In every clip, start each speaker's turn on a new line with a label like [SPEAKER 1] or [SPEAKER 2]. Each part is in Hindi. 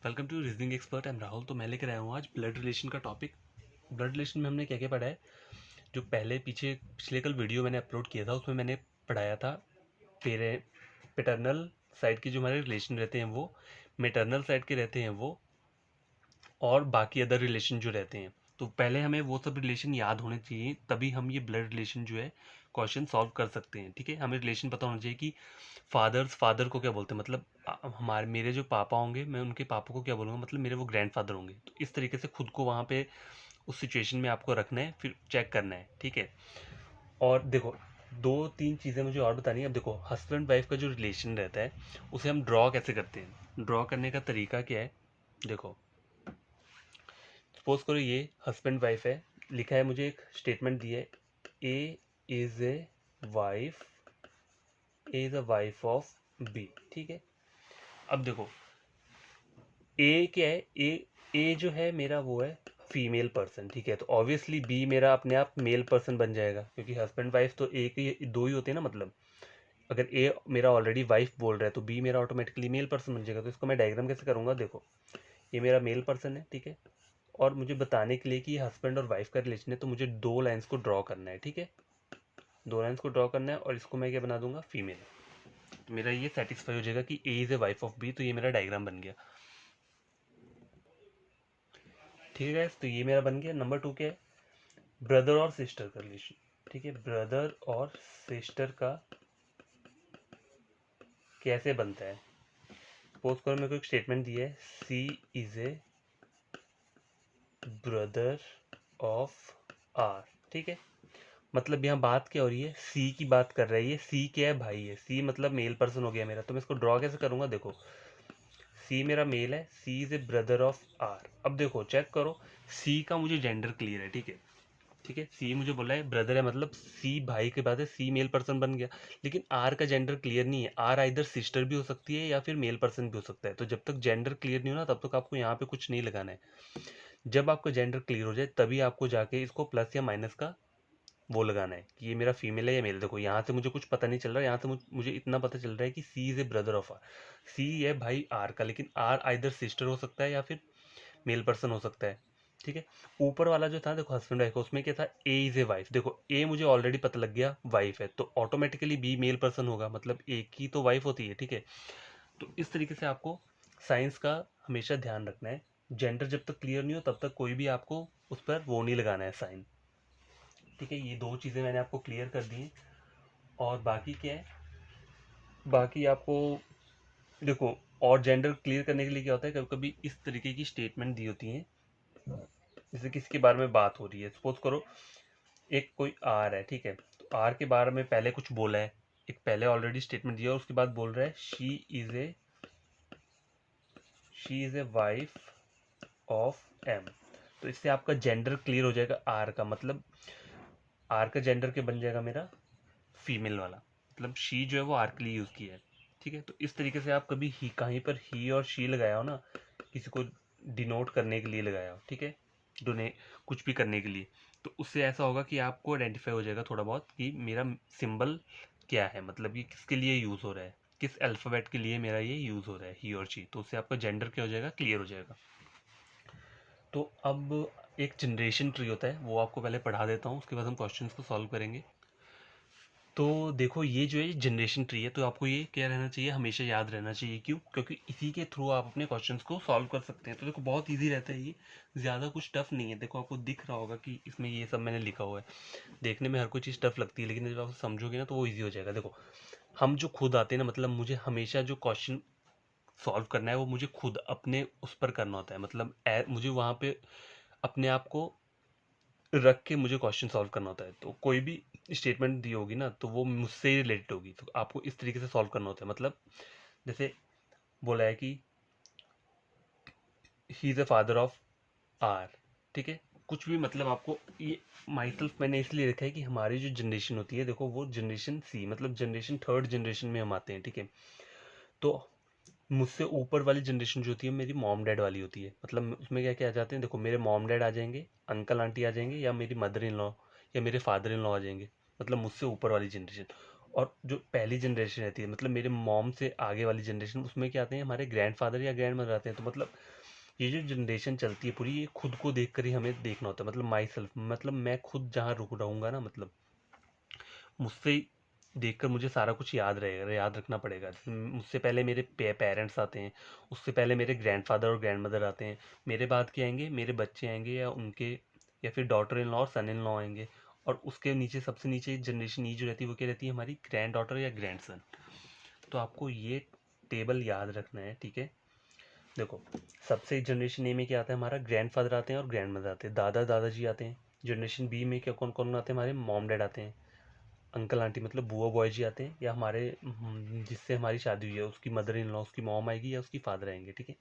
[SPEAKER 1] Welcome to reasoning expert. I am Rahul. तो मैं लेकर आया हूँ आज ब्लड रिलेशन का टॉपिक। ब्लड रिलेशन में हमने क्या क्या पढ़ा है, जो पिछले कल वीडियो मैंने अपलोड किया था उसमें मैंने पढ़ाया था पेरे पेटर्नल साइड के जो हमारे रिलेशन रहते हैं वो, मेटर्नल साइड के रहते हैं वो, और बाकी अदर रिलेशन जो रहते हैं। तो पहले हमें वो सब रिलेशन याद होने चाहिए, तभी हम ये ब्लड रिलेशन जो है क्वेश्चन सॉल्व कर सकते हैं। ठीक है, हमें रिलेशन पता होना चाहिए कि फादर को क्या बोलते हैं, मतलब हमारे मेरे जो पापा होंगे मैं उनके पापा को क्या बोलूँगा, मतलब मेरे वो ग्रैंडफादर होंगे। तो इस तरीके से खुद को वहाँ पे उस सिचुएशन में आपको रखना है, फिर चेक करना है। ठीक है, और देखो दो तीन चीज़ें मुझे और बतानी है। अब देखो हस्बैंड वाइफ का जो रिलेशन रहता है उसे हम ड्रॉ कैसे करते हैं, ड्रॉ करने का तरीका क्या है। देखो सपोज करो ये हस्बैंड वाइफ है, लिखा है, मुझे एक स्टेटमेंट दी है, A is a wife of B. ठीक है, अब देखो ए क्या है, ए जो है मेरा वो है फीमेल पर्सन। ठीक है, तो ऑब्वियसली बी मेरा अपने आप मेल पर्सन बन जाएगा, क्योंकि हस्बैंड वाइफ तो एक ही दो ही होते हैं ना। मतलब अगर ए मेरा ऑलरेडी वाइफ बोल रहा है तो बी मेरा ऑटोमेटिकली मेल पर्सन बन जाएगा। तो इसको मैं डायग्राम कैसे करूँगा, देखो ये मेरा मेल पर्सन है। ठीक है, और मुझे बताने के लिए कि ये हस्बैंड और वाइफ का रिलेशन है, तो मुझे दो लाइंस को ड्रॉ करना है। ठीक है, दो लाइंस को ड्रॉ करना है और इसको मैं क्या बना दूंगा, फीमेल। तो मेरा ये सेटिस्फाई हो जाएगा कि A is a wife of B. तो ये मेरा डायग्राम बन गया। ठीक है guys, तो ये मेरा बन गया। नंबर 2 क्या है, ब्रदर और सिस्टर का रिलेशन। ठीक है, ब्रदर और सिस्टर का कैसे बनता है। सपोज करो मेरे को एक स्टेटमेंट दिया है, C is a brother of R. ठीक है, मतलब यहाँ बात क्या हो रही है, सी की बात कर रही है। सी क्या है, भाई है। सी मतलब मेल पर्सन हो गया मेरा। तो मैं इसको ड्रॉ कैसे करूंगा, देखो सी मेरा मेल है, C is a brother of R. अब देखो चेक करो, सी का मुझे जेंडर क्लियर है। ठीक है, ठीक है, सी मुझे बोला है ब्रदर है, मतलब सी भाई के बाद है, सी मेल पर्सन बन गया। लेकिन आर का जेंडर क्लियर नहीं है। आर आइदर सिस्टर भी हो सकती है या फिर मेल पर्सन भी हो सकता है। तो जब तक जेंडर क्लियर नहीं हो ना, तब तक आपको यहाँ पे कुछ नहीं लगाना है। जब आपका जेंडर क्लियर हो जाए तभी आपको जाके इसको प्लस या माइनस का वो लगाना है कि ये मेरा फीमेल है या मेल। देखो यहाँ से मुझे कुछ पता नहीं चल रहा है, यहाँ से मुझे इतना पता चल रहा है कि C is a brother of R. C है भाई आर का, लेकिन आर आइदर सिस्टर हो सकता है या फिर मेल पर्सन हो सकता है। ठीक है, ऊपर वाला जो था देखो हस्बैंड वाइफ का, उसमें क्या था, ए इज ए वाइफ। देखो ए मुझे ऑलरेडी पता लग गया वाइफ है, तो ऑटोमेटिकली बी मेल पर्सन होगा, मतलब ए की तो वाइफ होती है। ठीक है, तो इस तरीके से आपको साइंस का हमेशा ध्यान रखना है। जेंडर जब तक क्लियर नहीं हो तब तक कोई भी आपको उस पर वो नहीं लगाना है, साइन। ठीक है, ये दो चीज़ें मैंने आपको क्लियर कर दी हैं। और बाकी क्या है, बाकी आपको देखो, और जेंडर क्लियर करने के लिए क्या होता है, कभी कभी इस तरीके की स्टेटमेंट दी होती है, जैसे किसी के बारे में बात हो रही है। सपोज करो एक कोई आर है। ठीक है, तो आर के बारे में पहले कुछ बोला है, एक पहले ऑलरेडी स्टेटमेंट दिया, उसके बाद बोल रहा है she is a wife of M. तो इससे आपका जेंडर क्लियर हो जाएगा। आर का मतलब आर का जेंडर क्या बन जाएगा मेरा, फीमेल वाला। मतलब शी जो है वो आर के लिए यूज़ किया है। ठीक है, तो इस तरीके से आप कभी ही कहीं पर ही और शी लगाया हो ना, किसी को डिनोट करने के लिए लगाया हो, ठीक है, डोने कुछ भी करने के लिए, तो उससे ऐसा होगा कि आपको आइडेंटिफाई हो जाएगा थोड़ा बहुत कि मेरा सिंबल क्या है, मतलब ये किसके लिए यूज़ हो रहा है, किस अल्फ़ाबेट के लिए मेरा ये यूज़ हो रहा है, ही और शी। तो उससे आपका जेंडर क्या हो जाएगा, क्लियर हो जाएगा। तो अब एक जनरेशन ट्री होता है, वो आपको पहले पढ़ा देता हूँ, उसके बाद हम क्वेश्चंस को सॉल्व करेंगे। तो देखो ये जो है जनरेशन ट्री है, तो आपको ये क्या रहना चाहिए, हमेशा याद रहना चाहिए। क्यों, क्योंकि इसी के थ्रू आप अपने क्वेश्चंस को सॉल्व कर सकते हैं। तो देखो बहुत इजी रहता है ये, ज़्यादा कुछ टफ नहीं है। देखो आपको दिख रहा होगा कि इसमें ये सब मैंने लिखा हुआ है। देखने में हर कोई चीज़ टफ लगती है, लेकिन जब आप समझोगे ना तो वो ईजी हो जाएगा। देखो हम जो खुद आते हैं ना, मतलब मुझे हमेशा जो क्वेश्चन सॉल्व करना है वो मुझे खुद अपने उस पर करना होता है। मतलब मुझे वहाँ पे अपने आप को रख के मुझे क्वेश्चन सॉल्व करना होता है। तो कोई भी स्टेटमेंट दी होगी ना तो वो मुझसे ही रिलेटेड होगी, तो आपको इस तरीके से सॉल्व करना होता है। मतलब जैसे बोला है कि he is a father of R. ठीक है, कुछ भी, मतलब आपको ये माई सेल्फ मैंने इसलिए रखा है कि हमारी जो जनरेशन होती है, देखो वो जनरेशन सी, मतलब जनरेशन थर्ड जनरेशन में हम आते हैं। ठीक है, तो मुझसे ऊपर वाली जनरेशन जो होती है मेरी मॉम डैड वाली होती है। मतलब उसमें क्या क्या आ जाते हैं, देखो मेरे मॉम डैड आ जाएंगे, अंकल आंटी आ जाएंगे, या मेरी मदर इन लॉ या मेरे फादर इन लॉ आ जाएंगे, मतलब मुझसे ऊपर वाली जनरेशन। और जो पहली जनरेशन रहती है मतलब मेरे मॉम से आगे वाली जनरेशन, उसमें क्या आते हैं हमारे ग्रैंडफादर या ग्रैंडमदर आते हैं। तो मतलब ये जो जनरेशन चलती है पूरी, ये खुद को देख कर ही हमें देखना होता है। मतलब माई सेल्फ, मतलब मैं खुद जहाँ रुक रहूँगा ना, मतलब मुझसे देखकर मुझे सारा कुछ याद रहेगा, याद रखना पड़ेगा। जैसे मुझसे पहले मेरे पेरेंट्स आते हैं, उससे पहले मेरे ग्रैंडफादर और ग्रैंडमदर आते हैं, मेरे बाद क्या आएंगे, मेरे बच्चे आएंगे या उनके, या फिर डॉटर इन लॉ और सन इन लॉ आएंगे। और उसके नीचे सबसे नीचे जनरेशन ई जो रहती है वो क्या रहती है, हमारी ग्रैंड डॉटर या ग्रैंड सन। तो आपको ये टेबल याद रखना है, ठीक है। देखो, सबसे जनरेशन ए में क्या आता है, हमारा ग्रैंडफादर आते हैं और ग्रैंड मदर आते हैं, दादा दादाजी आते हैं। जनरेशन बी में क्या कौन कौन आते हैं, हमारे मॉम डैड आते हैं, अंकल आंटी मतलब बुआ बॉय जी आते हैं, या हमारे जिससे हमारी शादी हुई है उसकी मदर इन लॉ, उसकी मॉम आएगी या उसकी फादर आएंगे, ठीक है।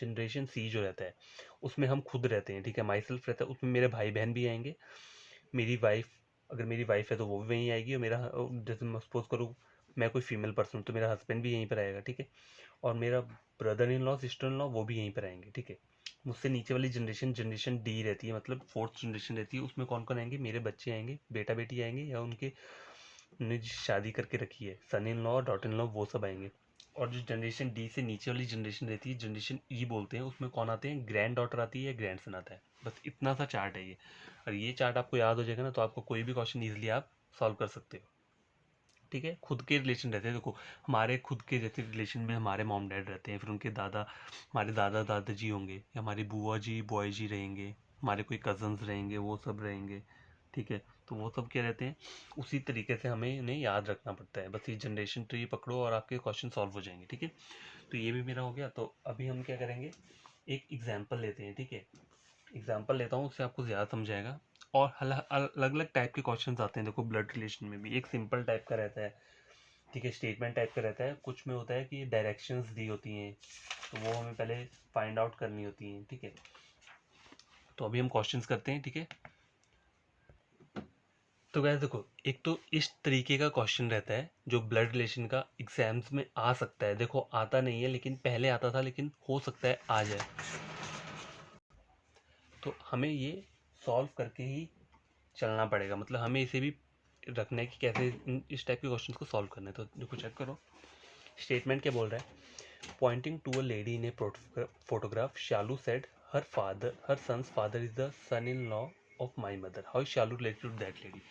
[SPEAKER 1] जनरेशन सी जो रहता है उसमें हम खुद रहते हैं, ठीक है, माई सेल्फ रहता है, उसमें मेरे भाई बहन भी आएंगे, मेरी वाइफ, अगर मेरी वाइफ है तो वो भी वहीं आएगी, और मेरा, जैसे मैं सपोज करूँ मैं कोई फीमेल पर्सन हूँ तो मेरा हस्बैंड भी यहीं पर आएगा, ठीक है। और मेरा brother in law sister in law वो भी यहीं पर आएंगे, ठीक है। मुझसे नीचे वाली जनरेशन जनरेशन डी रहती है, मतलब फोर्थ जनरेशन रहती है, उसमें कौन कौन आएंगे, मेरे बच्चे आएंगे, बेटा बेटी आएंगे, या उनके ने शादी करके रखी है, son in law daughter in law वो सब आएंगे। और जो जनरेशन डी से नीचे वाली जनरेशन रहती है, जनरेशन ई बोलते हैं, उसमें कौन आते हैं, ग्रैंड डॉटर आती है या ग्रैंड सन आता है। बस इतना सा चार्ट है ये। और ये चार्ट आपको याद हो जाएगा ना, तो आपको कोई भी क्वेश्चन ईजिली आप सॉल्व कर सकते हो, ठीक है। खुद के रिलेशन रहते हैं, देखो हमारे खुद के जैसे रिलेशन में हमारे मॉम डैड रहते हैं, फिर उनके दादा, हमारे दादा दादाजी होंगे, या हमारी बुआ जी बॉय जी रहेंगे, हमारे कोई कजन्स रहेंगे, वो सब रहेंगे, ठीक है। तो वो सब क्या रहते हैं, उसी तरीके से हमें इन्हें याद रखना पड़ता है। बस ये जनरेशन ट्री पकड़ो और आपके क्वेश्चन सॉल्व हो जाएंगे, ठीक है। तो ये भी मेरा हो गया। तो अभी हम क्या करेंगे, एक एग्जाम्पल लेते हैं, ठीक है। एग्जाम्पल लेता हूँ, उससे आपको ज़्यादा समझाएगा। और अलग अलग टाइप के क्वेश्चंस आते हैं, देखो ब्लड रिलेशन में भी एक सिंपल टाइप का रहता है, ठीक है, स्टेटमेंट टाइप का रहता है, कुछ में होता है कि डायरेक्शंस दी होती हैं, तो वो हमें पहले फाइंड आउट करनी होती हैं, ठीक है। तो अभी हम क्वेश्चंस करते हैं, ठीक है। तो गैस देखो, एक तो इस तरीके का क्वेश्चन रहता है जो ब्लड रिलेशन का एग्जाम्स में आ सकता है। देखो आता नहीं है, लेकिन पहले आता था, लेकिन हो सकता है आ जाए। तो हमें ये सॉल्व करके ही चलना पड़ेगा, मतलब हमें इसे भी रखना है कि कैसे इस टाइप के क्वेश्चंस को सॉल्व करना है। तो देखो चेक करो, स्टेटमेंट क्या बोल रहा है। Pointing to a lady in a photograph, Shalu said, her son's father is the son-in-law of my mother. How is Shalu related to that lady?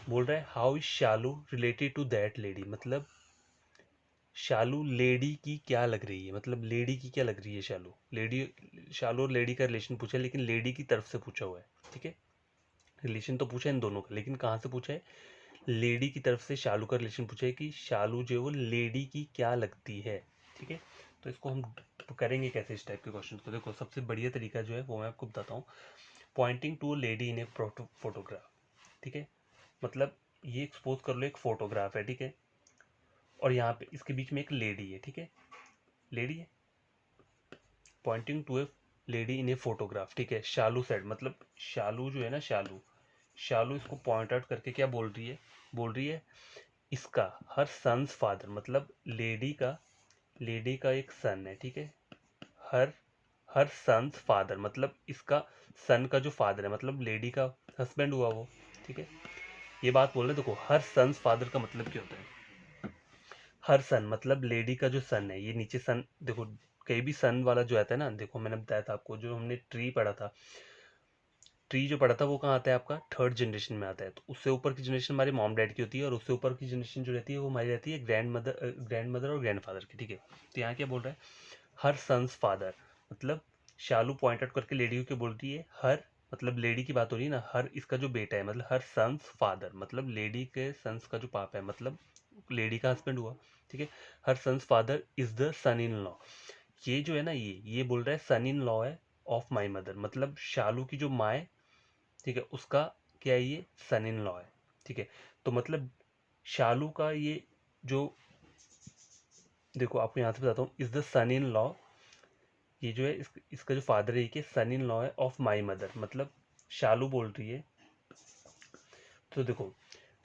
[SPEAKER 1] बोल रहा है how is Shalu related to that lady, मतलब शालू लेडी की क्या लग रही है, मतलब लेडी की क्या लग रही है शालू, लेडी, शालू और लेडी का रिलेशन पूछा है, लेकिन लेडी की तरफ से पूछा हुआ है, ठीक है। रिलेशन तो पूछा है इन दोनों का, लेकिन कहाँ से पूछा है, लेडी की तरफ से शालू का रिलेशन पूछा है कि शालू जो है वो लेडी की क्या लगती है, ठीक है। तो इसको हम करेंगे कैसे इस टाइप के क्वेश्चन को। देखो सबसे बढ़िया तरीका जो है वो मैं आपको बताता हूँ। Pointing to lady in a photograph, ठीक है, मतलब ये एक्सपोज कर लो एक फोटोग्राफ है, ठीक है, और यहाँ पे इसके बीच में एक लेडी है, ठीक है, लेडी है, pointing to a lady in a photograph, ठीक है। शालू सेड, मतलब शालू जो है ना, शालू शालू इसको पॉइंट आउट करके क्या बोल रही है, बोल रही है इसका हर सन्स फादर, मतलब लेडी का एक सन है, ठीक है। हर हर सन्स फादर, मतलब इसका सन का जो फादर है, मतलब लेडी का हस्बैंड हुआ वो, ठीक है। ये बात बोल रहे, देखो हर सन्स फादर का मतलब क्या होता है, हर सन मतलब लेडी का जो सन है, ये नीचे सन, देखो कहीं भी सन वाला जो आता है ना, देखो मैंने बताया था आपको, जो हमने ट्री पढ़ा था, ट्री जो पढ़ा था वो कहाँ आता है आपका, थर्ड जनरेशन में आता है। तो उससे ऊपर की जनरेशन हमारे मॉम डैड की होती है, और उससे ऊपर की जनरेशन जो रहती है वो हमारी रहती है ग्रैंड मदर और ग्रैंड फादर की, ठीक है। तो यहाँ क्या बोल रहा है, हर सन्स फादर, मतलब शालू पॉइंट आउट करके लेडी को बोल रही है हर, मतलब लेडी की बात हो रही है ना, हर इसका जो बेटा है, मतलब हर सन्स फादर, मतलब लेडी के सन्स का जो पापा है, मतलब लेडी का हस्बैंड हुआ, ठीक है। Her son's father is the son in law, ये जो है ना, ये बोल रहा है सन इन लॉ है ऑफ माई मदर, मतलब शालू की जो माँ है, ठीक है, उसका क्या है, ये सन इन लॉ है, ठीक है। तो मतलब शालू का ये जो, देखो आपको यहाँ से बताता हूँ, is the son in law, ये जो है इसका जो फादर है ये सन इन लॉ है ऑफ माई मदर, मतलब शालू बोल रही है। तो देखो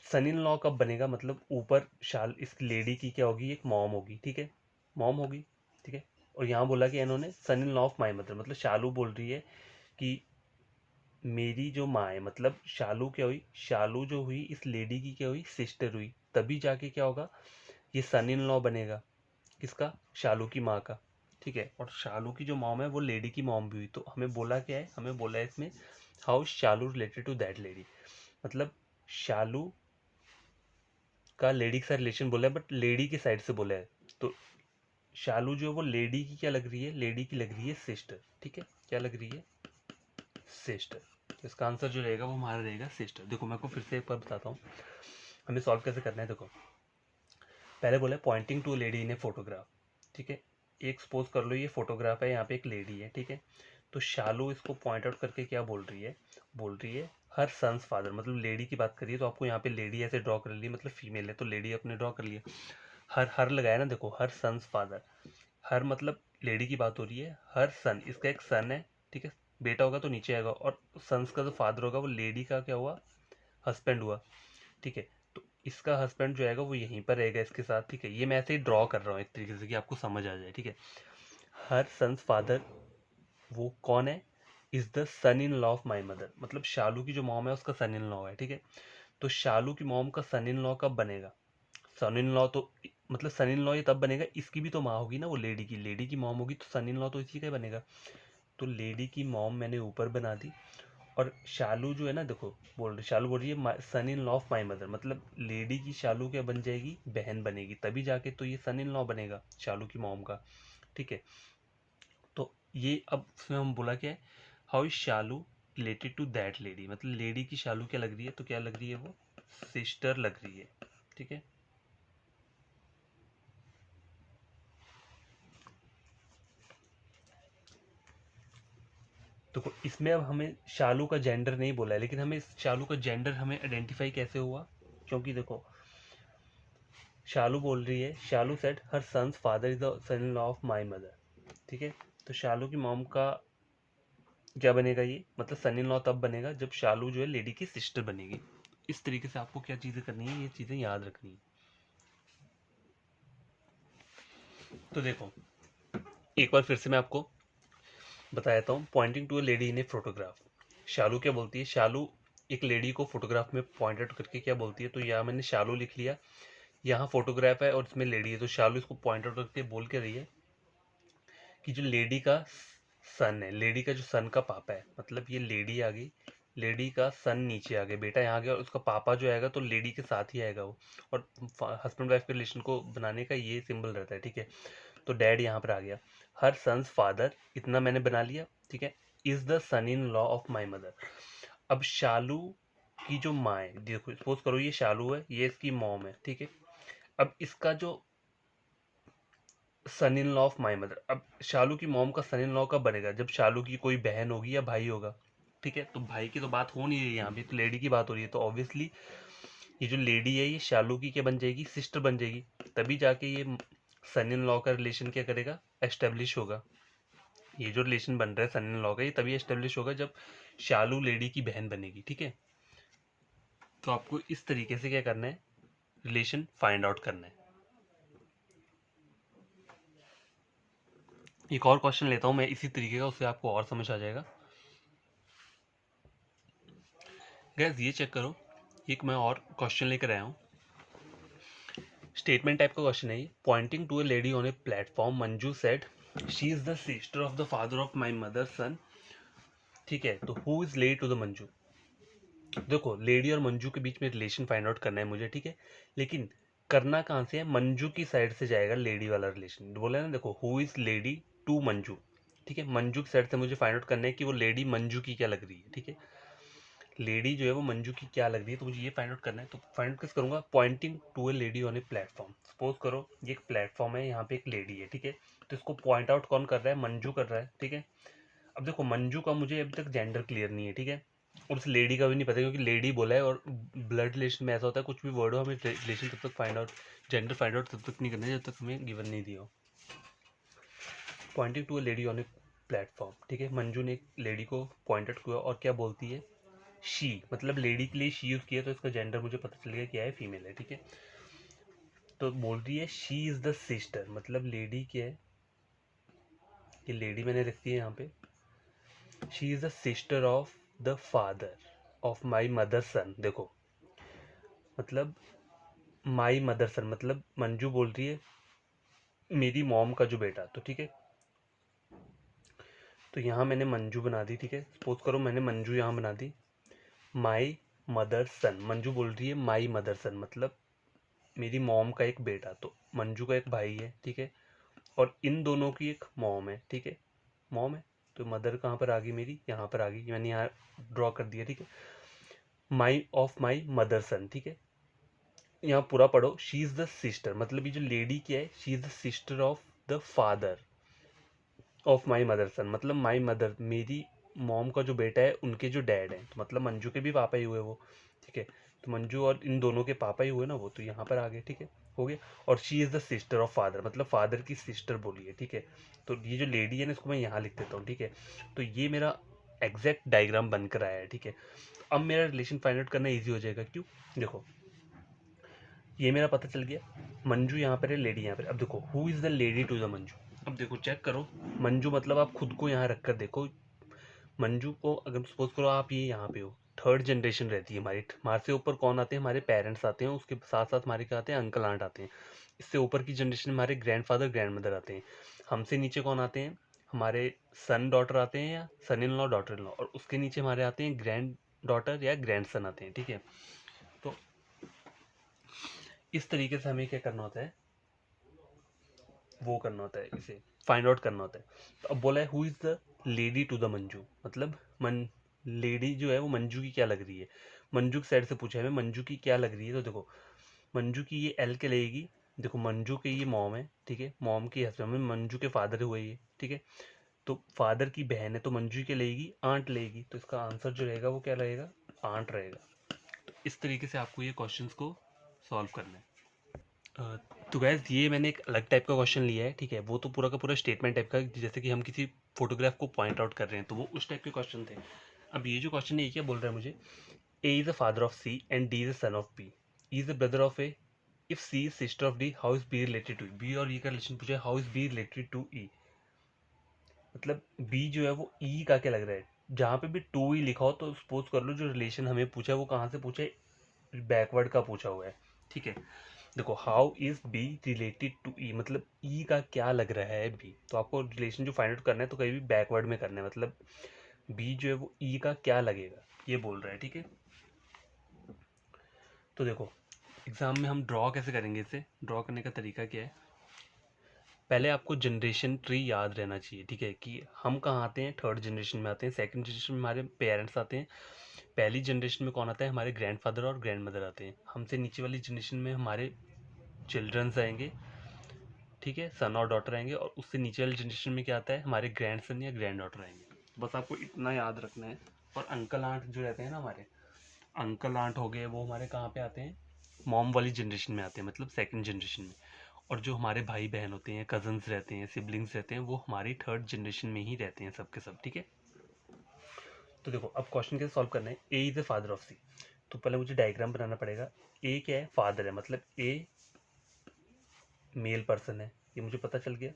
[SPEAKER 1] सन इन लॉ कब बनेगा, मतलब ऊपर शाल इस लेडी की क्या होगी, एक मॉम होगी, ठीक है, मॉम होगी, ठीक है। और यहाँ बोला कि इन्होंने son in law of my mother, मतलब शालू बोल रही है कि मेरी जो माँ है, मतलब शालू क्या हुई, शालू जो हुई इस लेडी की क्या हुई, सिस्टर हुई, तभी जाके क्या होगा, ये सन इन लॉ बनेगा किसका, शालू की माँ का, ठीक है। और शालू की जो मॉम है वो लेडी की मॉम भी हुई। तो हमें बोला क्या है, हमें बोला है इसमें how Shalu related to that lady, मतलब शालू का लेडी के साथ रिलेशन बोला है, बट लेडी की साइड से बोला है। तो शालू जो है वो लेडी की क्या लग रही है, लेडी की लग रही है सिस्टर, ठीक है। क्या लग रही है, सिस्टर। तो इसका आंसर जो रहेगा वो हमारा रहेगा सिस्टर। देखो मैं आपको फिर से एक बार बताता हूँ हमें सॉल्व कैसे करना है। देखो पहले बोला pointing to lady in a photograph, ठीक है। एक सपोज कर लो ये फोटोग्राफ है, यहाँ पे एक लेडी है, ठीक है। तो शालू इसको पॉइंट आउट करके क्या बोल रही है हर सन्स फादर, मतलब लेडी की बात करिए तो आपको यहाँ पे लेडी ऐसे ड्रॉ कर ली, मतलब फीमेल है तो लेडी अपने ड्रॉ कर लिया। हर लगाया ना, देखो हर सन्स फादर, हर मतलब लेडी की बात हो रही है, हर सन, इसका एक सन है, ठीक है। बेटा होगा तो नीचे आएगा, और सन्स का जो फादर होगा वो लेडी का क्या हुआ, हस्बैंड हुआ, ठीक है। तो इसका हस्बैंड जो आएगा वो यहीं पर रहेगा इसके साथ, ठीक है। ये मैं ऐसे ही ड्रॉ कर रहा हूँ एक तरीके से कि आपको समझ आ जाए, ठीक है। हर सन्स फादर वो कौन है, is the son in law of my mother, मतलब शालू की जो मॉम है उसका सन इन लॉ है, ठीक है। तो शालू की मॉम का सन इन लॉ कब बनेगा, सन इन लॉ तो मतलब सन इन लॉ ये तब बनेगा, इसकी भी तो माँ होगी ना, वो लेडी की मॉम होगी, तो सन इन लॉ तो इसी का बनेगा। तो लेडी की मॉम मैंने ऊपर बना दी, और शालू जो है ना, देखो शालू बोल रही है son in law of my mother, मतलब लेडी की शालू क्या बन जाएगी, बहन बनेगी, तभी जाके तो ये सन इन लॉ बनेगा शालू की मॉम का, ठीक है। तो ये अब उसमें हम बोला क्या है, how is Shalu related to that lady, मतलब लेडी की शालू क्या लग रही है, तो क्या लग रही है, वो सिस्टर लग रही है, ठीक है। तो इसमें अब हमें शालू का जेंडर नहीं बोला है, लेकिन हमें शालू का जेंडर हमें आइडेंटिफाई कैसे हुआ, क्योंकि देखो शालू बोल रही है, Shalu said her son's father is the son in law of my mother, ठीक है। तो शालू की मॉम का क्या बनेगा, ये मतलब सन इन लॉ तब बनेगा जब शालू जो है लेडी की सिस्टर बनेगी। इस तरीके से आपको क्या चीज़ें करनी है, ये चीज़ें याद रखनी है। तो देखो एक बार फिर से मैं आपको बता देता हूँ, pointing to a lady in a photograph, Shalu क्या बोलती है, शालू एक लेडी को फोटोग्राफ में पॉइंट आउट करके क्या बोलती है, तो यहाँ मैंने शालू लिख लिया, यहाँ फोटोग्राफ है और इसमें लेडी है, तो शालू इसको पॉइंट आउट करके बोल के रही है कि जो लेडी का सन है, लेडी का जो सन का पापा है, मतलब ये लेडी आ गई, लेडी का सन नीचे आ गया, बेटा यहाँ आ गया, और उसका पापा जो आएगा तो लेडी के साथ ही आएगा वो, और हस्बैंड वाइफ के रिलेशन को बनाने का ये सिंबल रहता है, ठीक है। तो डैड यहाँ पर आ गया, हर सन्स फादर, इतना मैंने बना लिया, ठीक है, is the son in law of my mother. अब शालू की जो माँ है, देखो सपोज करो ये शालू है, ये इसकी मॉम है, ठीक है। अब इसका जो son in law of my mother, अब शालू की मॉम का सन इन लॉ कब बनेगा, जब शालू की कोई बहन होगी या भाई होगा, ठीक है। तो भाई की तो बात हो नहीं रही है यहाँ पे, तो लेडी की बात हो रही है, तो ऑब्वियसली ये जो लेडी है ये शालू की क्या बन जाएगी, सिस्टर बन जाएगी, तभी जाके ये सन इन लॉ का रिलेशन क्या करेगा, एस्टेब्लिश होगा। ये जो रिलेशन बन रहा है सन इन लॉ का, ये तभी एस्टेब्लिश होगा जब शालू लेडी की बहन बनेगी, ठीक है। तो आपको इस तरीके से क्या करना है, रिलेशन फाइंड आउट करना है। एक और क्वेश्चन लेता हूं मैं इसी तरीके का, उससे आपको और समझ आ जाएगा। गैस ये चेक करो, एक मैं और क्वेश्चन लेकर आया हूँ, स्टेटमेंट टाइप का क्वेश्चन है ये। Pointing to a lady on a platform, Manju said she is the sister of the father of my mother son, ठीक है। तो who is lady to the Manju, देखो लेडी और मंजू के बीच में रिलेशन फाइंड आउट करना है मुझे, ठीक है। लेकिन करना कहाँ से है, मंजू की साइड से जाएगा लेडी वाला रिलेशन, बोला ना, देखो who is lady to Manju, ठीक है। मंजू की साइड से मुझे फाइंड आउट करना है कि वो लेडी मंजू की क्या लग रही है, ठीक है। लेडी जो है वो मंजू की क्या लग रही है, तो मुझे ये फाइंड आउट करना है। तो फाइंड आउट किस करूंगा, pointing to a lady on a platform, suppose करो ये एक प्लेटफॉर्म है, यहाँ पे एक लेडी है, ठीक है। तो इसको पॉइंट आउट कौन कर रहा है, मंजू कर रहा है, ठीक है। अब देखो मंजू का मुझे अभी तक जेंडर क्लियर नहीं है, ठीक है। और उस लेडी का भी नहीं पता, क्योंकि लेडी बोला है, और ब्लड रिलेशन में ऐसा होता है कुछ भी वर्ड हो हमें रिलेशन तब तक find out, gender find out तब तक नहीं करना है जब तक हमें गिवन नहीं दिया हो। Pointing to a lady on a platform, ठीक है। मंजू ने एक लेडी को पॉइंट आउट किया और क्या बोलती है, शी, मतलब लेडी के लिए शी यूज किया, तो इसका जेंडर मुझे पता चल गया क्या है, फीमेल है, ठीक है। तो बोल रही है शी इज द सिस्टर, मतलब लेडी क्या है, ये लेडी मैंने रखी है यहाँ पे, she is the sister of the father of my mother सन। देखो मतलब माई मदर सन, मतलब मंजू बोल रही है मेरी मॉम का जो बेटा, तो ठीक है। तो यहाँ मैंने मंजू बना दी, ठीक है। सपोज करो मैंने मंजू यहाँ बना दी। माई मदर सन, मंजू बोल रही है माई मदर सन, मतलब मेरी मॉम का एक बेटा। तो मंजू का एक भाई है, ठीक है, और इन दोनों की एक मॉम है, ठीक है। मॉम है तो मदर कहाँ पर आ गई मेरी, यहाँ पर आ गई, मैंने यहाँ ड्रॉ कर दिया, ठीक है। माई ऑफ माई मदर सन, ठीक है। यहाँ पूरा पढ़ो, शी इज द सिस्टर, मतलब ये जो लेडी क्या है, she is the sister of the father of my mother सन, मतलब माई मदर, मेरी मॉम का जो बेटा है उनके जो डैड है, तो मतलब मंजू के भी पापा ही हुए वो, ठीक है। तो मंजू और इन दोनों के पापा ही हुए ना वो, तो यहाँ पर आ गए, ठीक है, हो गया। और she is the sister of father, मतलब फादर की सिस्टर बोली है, ठीक है। तो ये जो लेडी है ना, इसको मैं यहाँ लिख देता हूँ, ठीक है। तो ये मेरा एग्जैक्ट डायग्राम बनकर आया है, ठीक है। अब मेरा रिलेशन फाइंड आउट करना ईजी हो जाएगा, क्यों, देखो ये मेरा पता चल गया, मंजू यहाँ पर है, लेडी यहाँ पर। अब देखो who is the lady to the Manju, अब देखो चेक करो, मंजू मतलब आप खुद को यहाँ रख कर देखो। मंजू को अगर सपोज करो आप ये यहाँ पे हो, थर्ड जनरेशन रहती है हमारी, हमारे से ऊपर कौन आते हैं, हमारे पेरेंट्स आते हैं, उसके साथ साथ हमारे क्या आते हैं, अंकल आंट आते हैं। इससे ऊपर की जनरेशन में हमारे ग्रैंडफादर ग्रैंड मदर आते हैं। हमसे नीचे कौन आते हैं, हमारे सन डॉटर आते हैं या son in law daughter in law, और उसके नीचे हमारे आते हैं ग्रैंड डॉटर या ग्रैंड सन आते हैं, ठीक है। तो इस तरीके से हमें क्या करना होता है, वो करना होता है, इसे फाइंड आउट करना होता है। तो अब बोला है who is the lady to the Manju, मतलब मन लेडी जो है वो मंजू की क्या लग रही है, मंजू की साइड से पूछा है हमें मंजू की क्या लग रही है। तो देखो मंजू की ये एल के लगेगी, देखो मंजू के ये मॉम है, ठीक है, मॉम की हस्बैंड में मंजू के फादर हुए ये, ठीक है। तो फादर की बहन है तो मंजू के लगेगी आंट लगेगी, तो इसका आंसर जो रहेगा वो क्या रहेगा, आंट रहेगा। तो इस तरीके से आपको ये क्वेश्चंस को सॉल्व करना है। तो गैस ये मैंने एक अलग टाइप का क्वेश्चन लिया है, ठीक है। वो तो पूरा का पूरा स्टेटमेंट टाइप का, जैसे कि हम किसी फोटोग्राफ को पॉइंट आउट कर रहे हैं, तो वो उस टाइप के क्वेश्चन थे। अब ये जो क्वेश्चन है ये क्या बोल रहा है मुझे, A is the father of C and D is the son of B, E is the brother of A, if C is sister of D how is B related to B, और ई का रिलेशन पूछा है how is B related to E, मतलब बी जो है वो ई का क्या लग रहा है। जहाँ पे भी टू ई लिखा हो तो सपोज कर लो जो रिलेशन हमें पूछा है वो कहाँ से पूछा है, बैकवर्ड का पूछा हुआ है, ठीक है। देखो how is B related to E, मतलब ई का क्या लग रहा है बी, तो आपको रिलेशन जो फाइंड आउट करना है तो कहीं भी बैकवर्ड में करना है, मतलब बी जो है वो ई का क्या लगेगा ये बोल रहा है, ठीक है। तो देखो एग्जाम में हम ड्रॉ कैसे करेंगे, इसे ड्रॉ करने का तरीका क्या है, पहले आपको जनरेशन ट्री याद रहना चाहिए, ठीक है, कि हम कहाँ आते हैं, थर्ड जनरेशन में आते हैं, सेकंड जनरेशन में हमारे पेरेंट्स आते हैं, पहली जनरेशन में कौन आता है, हमारे ग्रैंडफादर और ग्रैंड मदर आते हैं, हमसे नीचे वाली जनरेशन में हमारे चिल्ड्रंस आएंगे, ठीक है, सन और डॉटर आएंगे, और उससे नीचे वाली जनरेशन में क्या आता है, हमारे ग्रैंड सन या ग्रैंड डॉटर आएंगे। तो बस आपको इतना याद रखना है। और अंकल आंट जो रहते हैं ना हमारे, अंकल आंट हो गए वो हमारे कहाँ पे आते हैं, मॉम वाली जनरेशन में आते हैं, मतलब सेकंड जनरेशन में। और जो हमारे भाई बहन होते हैं, कजन्स रहते हैं, सिबलिंग्स रहते हैं, वो हमारी थर्ड जनरेशन में ही रहते हैं सब के सब, ठीक है। तो देखो अब क्वेश्चन कैसे सॉल्व करना है, A is the father of सी, तो पहले मुझे डायग्राम बनाना पड़ेगा। ए क्या है, फादर है, मतलब ए मेल पर्सन है, ये मुझे पता चल गया,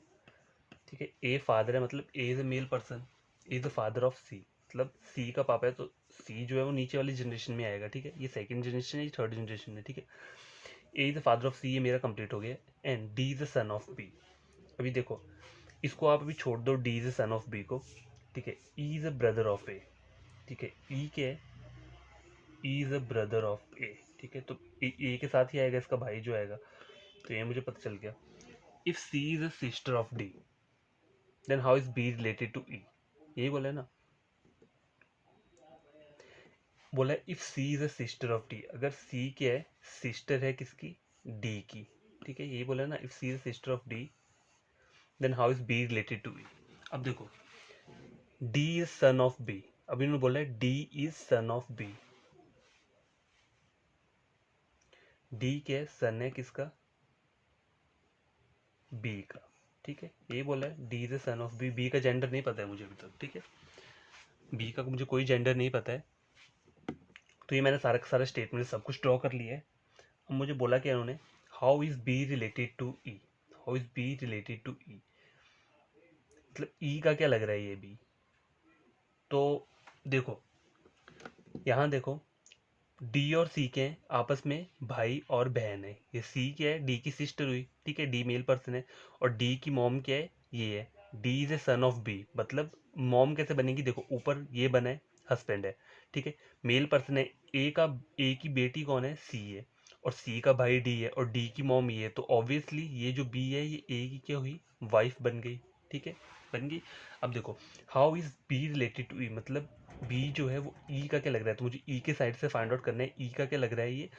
[SPEAKER 1] ठीक है। ए फादर है मतलब A is a male person, A is the father of C, मतलब सी का पापा है, तो सी जो है वो नीचे वाली जनरेशन में आएगा, ठीक है। ये सेकंड जनरेशन है, ये थर्ड जनरेशन है, ठीक है। A is the father of C, ये मेरा कंप्लीट हो गया। And D is the son of B, अभी देखो इसको आप अभी छोड़ दो, D is the son of B को, ठीक है। E is a brother of A, ठीक है, ई क्या है, E is a brother of A, ठीक है। तो ए के साथ ही आएगा इसका भाई जो आएगा, तो ये मुझे पता चल गया। If C is a sister of D then how is B related to E, यही बोला है ना, बोला है if C is a sister of D, अगर सी क्या है, सिस्टर है किसकी, डी की, ठीक है, यही बोला है ना, if C is sister of D then how is B related to E. अब देखो D is son of B, अभी इन्होंने बोला है D is son of B, D क्या है, सन है किसका, बी का, ठीक है, ये बोला है D is son of B, B का जेंडर नहीं पता है मुझे अभी तक, ठीक है, बी का मुझे कोई जेंडर नहीं पता है। तो ये मैंने सारा सारा स्टेटमेंट सब कुछ ड्रॉ कर लिया है। अब मुझे बोला कि उन्होंने how is B related to E, how is B related to E, मतलब ई का क्या लग रहा है ये बी। तो देखो यहाँ देखो डी और सी के हैं आपस में भाई और बहन है। ये सी क्या है, डी की सिस्टर हुई, ठीक है, डी मेल पर्सन है। और डी की मॉम क्या है, ये है, D is a son of B. मतलब मॉम कैसे बनेगी, देखो ऊपर ये बना है, हस्बैंड है, ठीक है, मेल पर्सन है। ए की बेटी कौन है, सी है, और सी का भाई डी है, और डी की मॉम ये है, तो ऑब्वियसली ये जो बी है ये ए की क्या हुई, वाइफ बन गई, ठीक है, बन गई। अब देखो how is B related to E, मतलब बी जो है वो ई का क्या लग रहा है, तो मुझे ई के साइड से फाइंड आउट करना है ई का क्या लग रहा है ये,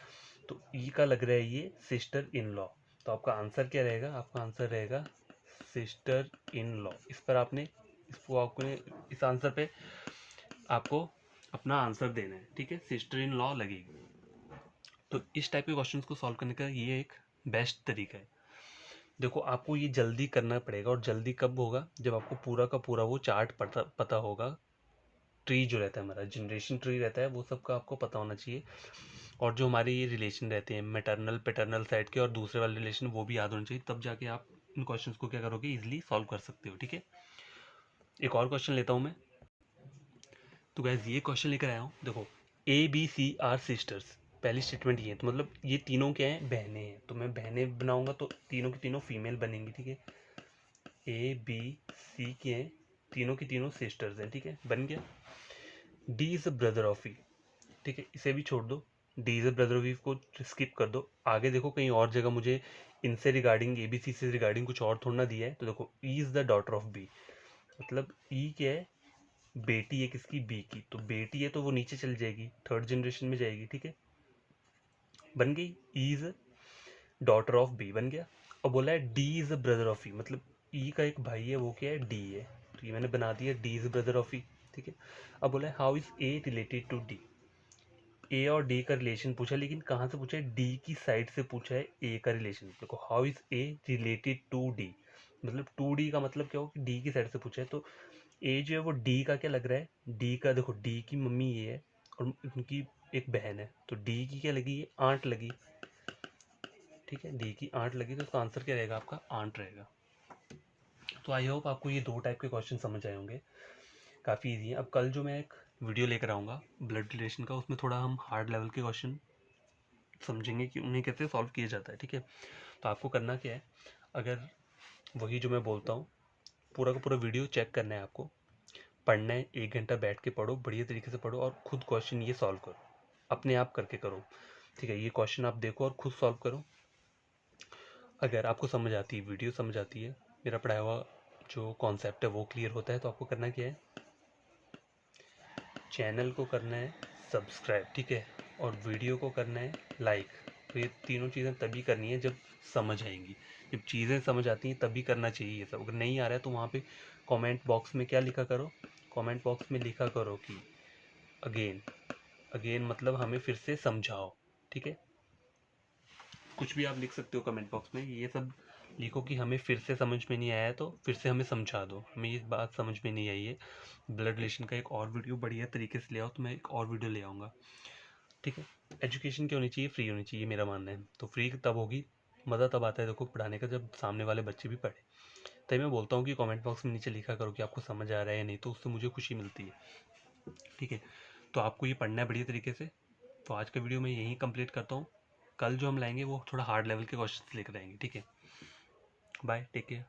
[SPEAKER 1] तो ई का लग रहा है ये सिस्टर इन लॉ। तो आपका आंसर क्या रहेगा, आपका आंसर रहेगा सिस्टर इन लॉ। इस पर आपने इसको आपने इस आंसर पे आपको अपना आंसर देना है, ठीक है, सिस्टर इन लॉ लगेगी। तो इस टाइप के क्वेश्चंस को सॉल्व करने का ये एक बेस्ट तरीका है। देखो आपको ये जल्दी करना पड़ेगा, और जल्दी कब होगा, जब आपको पूरा का पूरा वो चार्ट पता होगा। ट्री जो रहता है हमारा जनरेशन ट्री रहता है, वो सब का आपको पता होना चाहिए। और जो हमारे ये रिलेशन रहते हैं मैटरनल पैटर्नल साइड के और दूसरे वाले रिलेशन, वो भी याद होना चाहिए, तब जाके आप इन क्वेश्चंस को क्या करोगे, इजीली सॉल्व कर सकते हो, ठीक है। एक और क्वेश्चन लेता हूँ मैं। तो गैस ये क्वेश्चन लेकर आया हूँ, देखो A B C are sisters, पहली स्टेटमेंट ये है, तो मतलब ये तीनों क्या हैं, बहनें हैं, तो मैं बहनें बनाऊंगा तो तीनों की तीनों फीमेल बनेंगी, ठीक है। ए बी सी के हैं, तीनों की तीनों सिस्टर्स हैं, ठीक है, बन गया। D is a brother of E, ठीक है, इसे भी छोड़ दो, D is a brother of E को स्किप कर दो। आगे देखो कहीं और जगह मुझे इनसे रिगार्डिंग ए बी सी से रिगार्डिंग कुछ और थोड़ा ना दिया है, तो देखो E is the daughter of B, मतलब ई क्या है, बेटी है किसकी, बी की, तो बेटी है तो वो नीचे चल जाएगी, थर्ड जनरेशन में जाएगी, ठीक है, बन गई। E is daughter of B बन गया। और बोला है D is a brother of E, मतलब ई का एक भाई है, वो क्या है, डी है, तो ये मैंने बना दिया, D is brother of E, ठीक है। अब बोला है how is A related to D, A और डी का रिलेशन पूछा, लेकिन कहाँ से पूछा है, डी की साइड से पूछा है ए का रिलेशन। देखो how is A related to D, मतलब टू डी का मतलब क्या हो कि डी की साइड से पूछा है, तो ए जो है वो डी का क्या लग रहा है, डी का, देखो डी की मम्मी ये है और उनकी एक बहन है, तो डी की क्या लगी, ये आंट लगी, ठीक है, डी की आंट लगी, तो उसका आंसर क्या रहेगा, आपका आंट रहेगा। तो आई होप आपको ये दो टाइप के क्वेश्चन समझ आए होंगे, काफ़ी ईजी है। अब कल जो मैं एक वीडियो लेकर आऊँगा ब्लड रिलेशन का, उसमें थोड़ा हम हार्ड लेवल के क्वेश्चन समझेंगे कि उन्हें कैसे सॉल्व किया जाता है, ठीक है। तो आपको करना क्या है, अगर वही जो मैं बोलता हूँ पूरा का पूरा वीडियो चेक करना है, आपको पढ़ना है, 1 घंटा बैठ के पढ़ो, बढ़िया तरीके से पढ़ो, और खुद क्वेश्चन ये सॉल्व करो, अपने आप करके करो, ठीक है। ये क्वेश्चन आप देखो और खुद सॉल्व करो। अगर आपको समझ आती है, वीडियो समझ आती है, मेरा पढ़ाया हुआ जो कॉन्सेप्ट है वो क्लियर होता है, तो आपको करना क्या है, चैनल को करना है सब्सक्राइब, ठीक है, और वीडियो को करना है लाइक। तो ये तीनों चीज़ें तभी करनी है जब समझ आएंगी, जब चीज़ें समझ आती हैं तभी करना चाहिए ये सब। अगर नहीं आ रहा है तो वहाँ पे कमेंट बॉक्स में क्या लिखा करो, कमेंट बॉक्स में लिखा करो कि अगेन, अगेन मतलब हमें फिर से समझाओ, ठीक है। कुछ भी आप लिख सकते हो कमेंट बॉक्स में, ये सब लिखो कि हमें फिर से समझ में नहीं आया है तो फिर से हमें समझा दो, हमें ये बात समझ में नहीं आई है। ब्लड रिलेशन का एक और वीडियो बढ़िया तरीके से ले आओ, तो मैं एक और वीडियो ले आऊँगा, ठीक है। एजुकेशन क्या होनी चाहिए, फ्री होनी चाहिए, मेरा मानना है। तो फ्री तब होगी, मज़ा तब आता है देखो पढ़ाने का, जब सामने वाले बच्चे भी पढ़े। तभी मैं बोलता हूँ कि कमेंट बॉक्स में नीचे लिखा करो कि आपको समझ आ रहा है या नहीं, तो उससे मुझे खुशी मिलती है, ठीक है। तो आपको ये पढ़ना है बढ़िया तरीके से। तो आज का वीडियो मैं यहीं कंप्लीट करता हूँ। कल जो हम लाएंगे वो थोड़ा हार्ड लेवल के क्वेश्चन लेकर आएंगे, ठीक है। Bye, take care.